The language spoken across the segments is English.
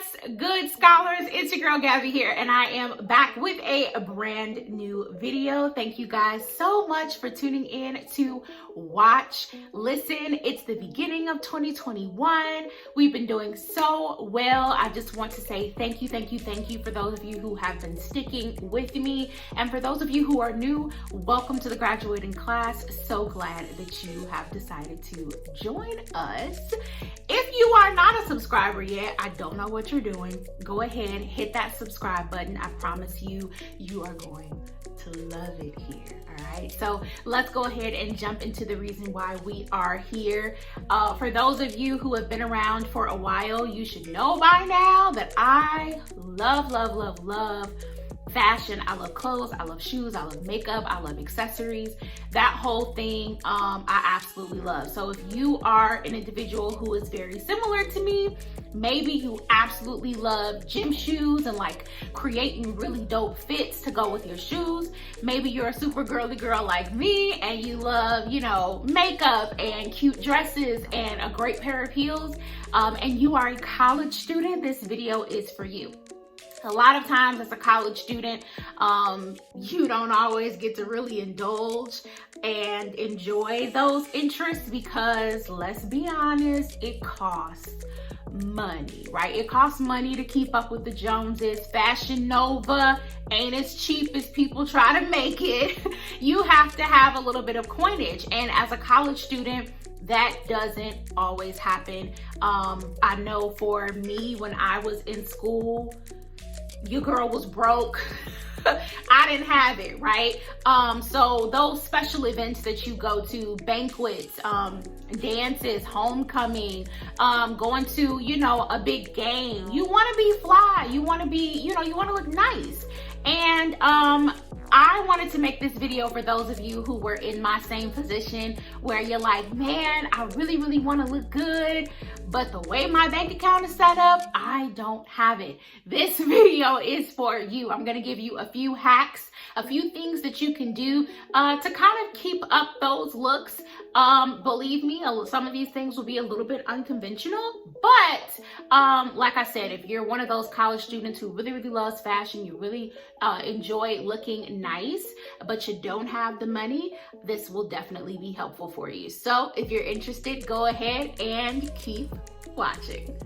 What's good, scholars? It's your girl Gabby here, and I am back with a brand new video. Thank you guys so much for tuning in to watch, listen. It's the beginning of 2021. We've been doing so well. I just want to say thank you for those of you who have been sticking with me. And for those of you who are new, welcome to the graduating class. So glad that you have decided to join us. If you are not a subscriber yet, I don't know what you're doing. Go ahead, hit that subscribe button. I promise you, you are going to love it here. All right, so let's go ahead and jump into the reason why we are here. For those of you who have been around for a while, you should know by now that I love fashion. I love clothes, I love shoes, I love makeup, I love accessories. That whole thing, I absolutely love. So if you are an individual who is very similar to me, maybe you absolutely love gym shoes and like creating really dope fits to go with your shoes. Maybe you're a super girly girl like me and you love, makeup and cute dresses and a great pair of heels, and you are a college student, this video is for you. A lot of times as a college student, you don't always get to really indulge and enjoy those interests because, let's be honest, it costs money, right? It costs money to keep up with the Joneses. Fashion Nova ain't as cheap as people try to make it. You have to have a little bit of coinage. And as a college student, that doesn't always happen. I know for me, when I was in school, your girl was broke. I didn't have it, right? So those special events that you go to, banquets, dances, homecoming, going to, a big game, you want to be fly, you want to be, you want to look nice. And I wanted to make this video for those of you who were in my same position where you're like, man, I really want to look good, but the way my bank account is set up, I don't have it. This video is for you. I'm going to give you a few hacks, a few things that you can do to kind of keep up those looks. Believe me, some of these things will be a little bit unconventional, but like I said, if you're one of those college students who really loves fashion, you really enjoy looking nice, but you don't have the money, this will definitely be helpful for you. So if you're interested, go ahead and keep watching.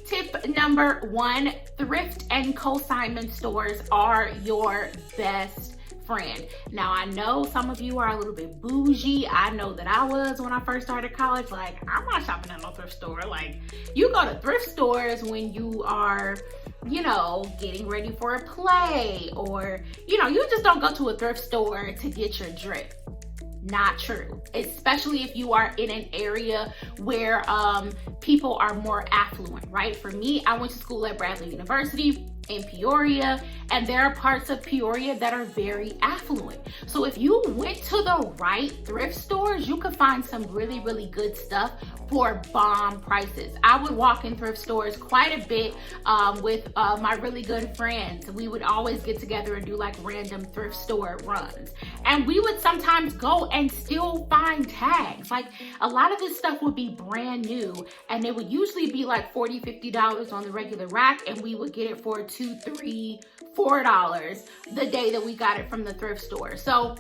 Tip number 1, thrift and consignment stores are your best friend. Now, I know some of you are a little bit bougie. I know that I was when I first started college. Like, I'm not shopping at no thrift store. Like, you go to thrift stores when you are, getting ready for a play, or, you just don't go to a thrift store to get your drip. Not true, especially if you are in an area where people are more affluent, right? For me, I went to school at Bradley University in Peoria, and there are parts of Peoria that are very affluent. So if you went to the right thrift stores, you could find some really good stuff for bomb prices. I would walk in thrift stores quite a bit with my really good friends. We would always get together and do like random thrift store runs. And we would sometimes go and still find tags. Like, a lot of this stuff would be brand new, and it would usually be like $40, $50 on the regular rack, and we would get it for $2, $3, $4 the day that we got it from the thrift store. So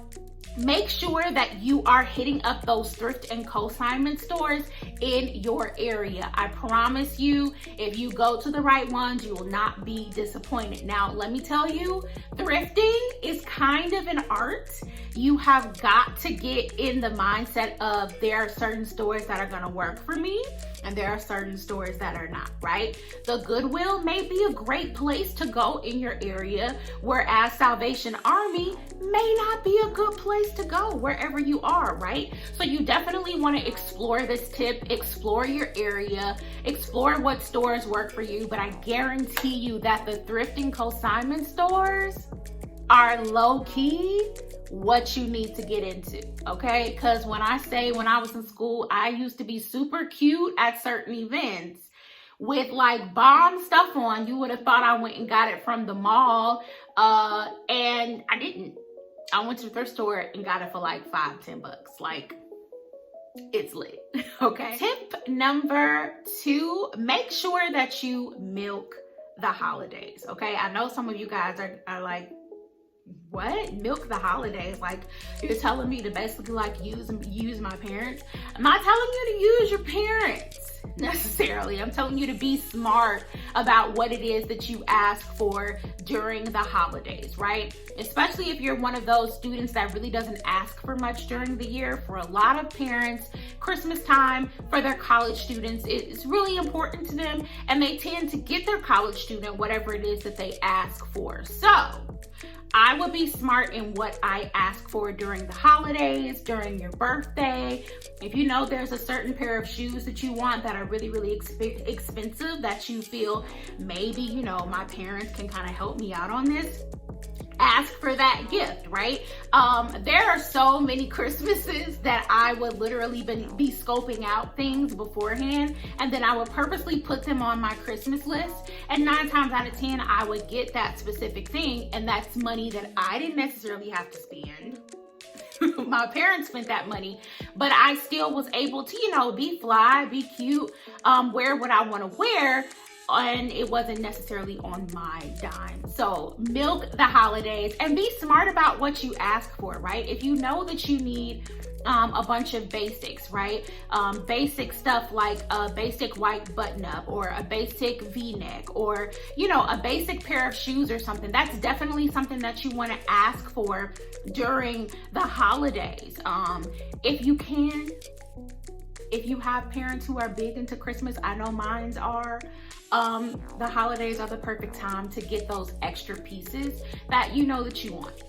make sure that you are hitting up those thrift and consignment stores in your area. I promise you, if you go to the right ones, you will not be disappointed. Now, let me tell you, thrifting is kind of an art. You have got to get in the mindset of, there are certain stores that are going to work for me, and there are certain stores that are not, right? The Goodwill may be a great place to go in your area, whereas Salvation Army may not be a good place to go wherever you are, right? So you definitely want to explore this tip, explore your area, explore what stores work for you, but I guarantee you that the thrift and consignment stores are low-key what you need to get into, okay? Because when I was in school, I used to be super cute at certain events with like bomb stuff on. You would have thought I went and got it from the mall, and I didn't. I went to the thrift store and got it for like $5, $10. Like, it's lit. Okay. Tip number 2, make sure that you milk the holidays. Okay. I know some of you guys are like, what? Milk the holidays? Like, you're telling me to basically like use my parents? I'm not telling you to use your parents necessarily. I'm telling you to be smart about what it is that you ask for during the holidays, right? Especially if you're one of those students that really doesn't ask for much during the year. For a lot of parents, Christmas time for their college students is really important to them, and they tend to get their college student whatever it is that they ask for. So I would be smart in what I ask for during the holidays, during your birthday. If you know there's a certain pair of shoes that you want that are really, really expensive, that you feel maybe, you know, my parents can kind of help me out on this, ask for that gift, right? There are so many Christmases that I would literally be scoping out things beforehand, and then I would purposely put them on my Christmas list, and 9 times out of 10 I would get that specific thing, and that's money that I didn't necessarily have to spend. My parents spent that money, but I still was able to, you know, be fly, be cute, wear what I want to wear, and it wasn't necessarily on my dime. So milk the holidays and be smart about what you ask for, right? If you know that you need a bunch of basics, right? Basic stuff like a basic white button up, or a basic V-neck, or, you know, a basic pair of shoes or something. That's definitely something that you want to ask for during the holidays. If you can, if you have parents who are big into Christmas, I know mines are, the holidays are the perfect time to get those extra pieces that you know that you want.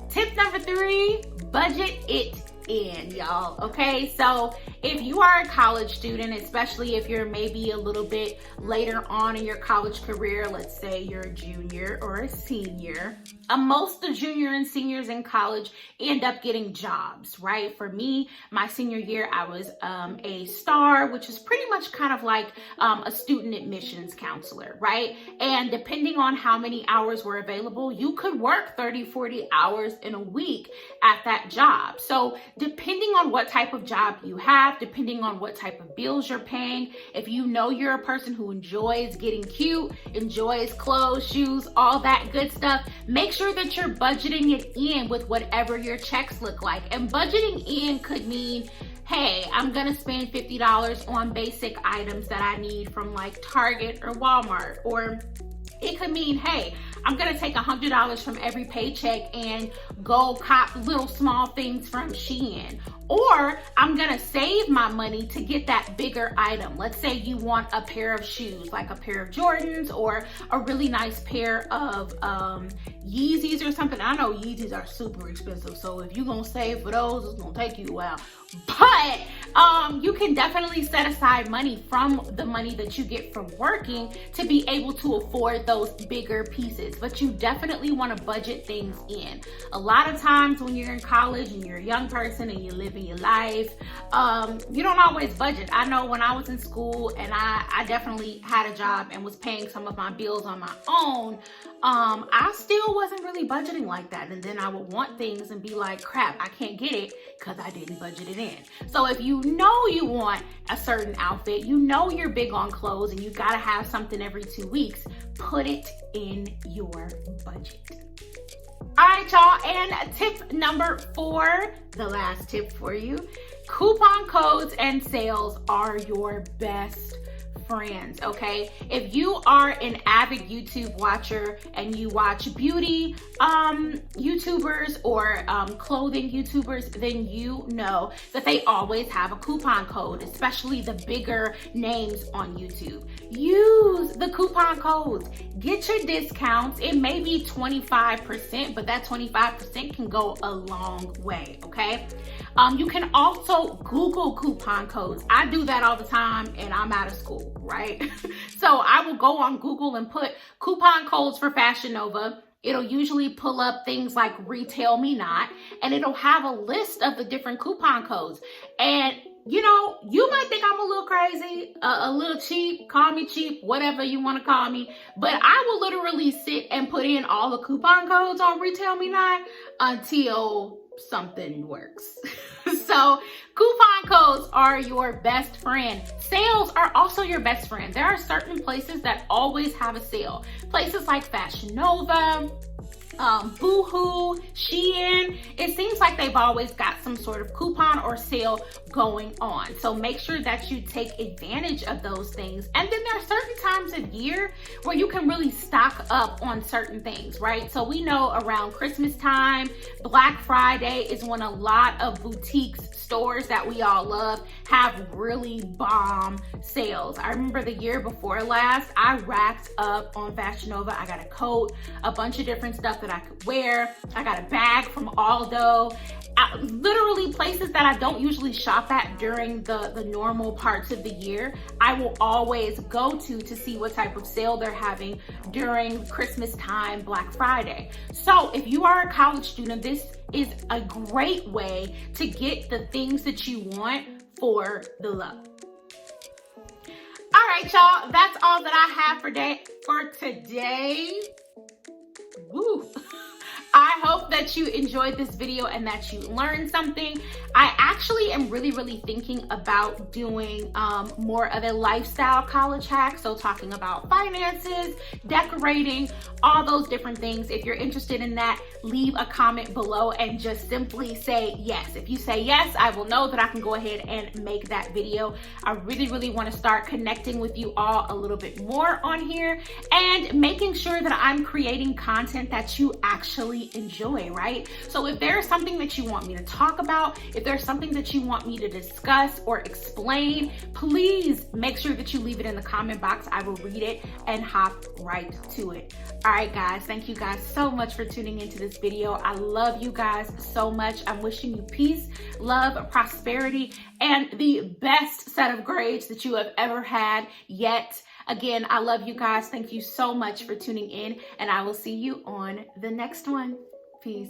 Tip number 3, budget it in, y'all. Okay, so if you are a college student, especially if you're maybe a little bit later on in your college career, let's say you're a junior or a senior, most of the junior and seniors in college end up getting jobs, right? For me, my senior year, I was a STAR, which is pretty much kind of like a student admissions counselor, right? And depending on how many hours were available, you could work 30, 40 hours in a week at that job. So depending on what type of job you have, depending on what type of bills you're paying, if you know you're a person who enjoys getting cute, enjoys clothes, shoes, all that good stuff, make sure that you're budgeting it in with whatever your checks look like. And budgeting in could mean, hey, I'm gonna spend $50 on basic items that I need from like Target or Walmart. Or it could mean, hey, I'm gonna take $100 from every paycheck and go cop little small things from Shein. Or I'm gonna save my money to get that bigger item. Let's say you want a pair of shoes, like a pair of Jordans or a really nice pair of Yeezys or something. I know Yeezys are super expensive, so if you're gonna save for those, it's gonna take you a while. But you can definitely set aside money from the money that you get from working to be able to afford those bigger pieces. But you definitely want to budget things in. A lot of times when you're in college and you're a young person and you're living your life, you don't always budget. I know when I was in school and I definitely had a job and was paying some of my bills on my own, I still wasn't really budgeting like that. And then I would want things and be like, crap, I can't get it because I didn't budget it in. So if you know you want a certain outfit, you know you're big on clothes and you gotta have something every 2 weeks, put it in your budget. All right, y'all, and tip number 4, the last tip for you: coupon codes and sales are your best friends, okay? If you are an avid YouTube watcher and you watch beauty YouTubers or clothing YouTubers, then you know that they always have a coupon code, especially the bigger names on YouTube. Use the coupon codes, get your discounts. It may be 25%, but that 25% can go a long way, okay? You can also Google coupon codes. I do that all the time and I'm out of school, right? So I will go on Google and put coupon codes for Fashion Nova. It'll usually pull up things like Retail Me Not, and it'll have a list of the different coupon codes. And you know, you might think I'm a little crazy, a little cheap, call me cheap, whatever you want to call me, but I will literally sit and put in all the coupon codes on Retail Me Not until something works. So coupon codes are your best friend. Sales are also your best friend. There are certain places that always have a sale. Places like Fashion Nova, Boohoo, Shein. It seems like they've always got some sort of coupon or sale going on. So make sure that you take advantage of those things. And then there are certain times of year where you can really stock up on certain things, right? So we know around Christmas time, Black Friday is when a lot of boutiques, stores that we all love have really bomb sales. I remember the year before last, I racked up on Fashion Nova. I got a coat, a bunch of different stuff that I could wear. I got a bag from Aldo. Literally places that I don't usually shop at during the normal parts of the year, I will always go to see what type of sale they're having during Christmas time, Black Friday. So if you are a college student, this is a great way to get the things that you want for the low. All right, y'all, that's all that I have for today. Woo. I hope that you enjoyed this video and that you learned something. I actually am really thinking about doing more of a lifestyle college hack. So talking about finances, decorating, all those different things. If you're interested in that, leave a comment below and just simply say yes. If you say yes, I will know that I can go ahead and make that video. I really want to start connecting with you all a little bit more on here and making sure that I'm creating content that you actually enjoy, right? So if there's something that you want me to talk about, if there's something that you want me to discuss or explain, please make sure that you leave it in the comment box. I will read it and hop right to it. All right, guys, thank you guys so much for tuning into this video. I love you guys so much. I'm wishing you peace, love, prosperity, and the best set of grades that you have ever had yet. Again, I love you guys. Thank you so much for tuning in, and I will see you on the next one. Peace.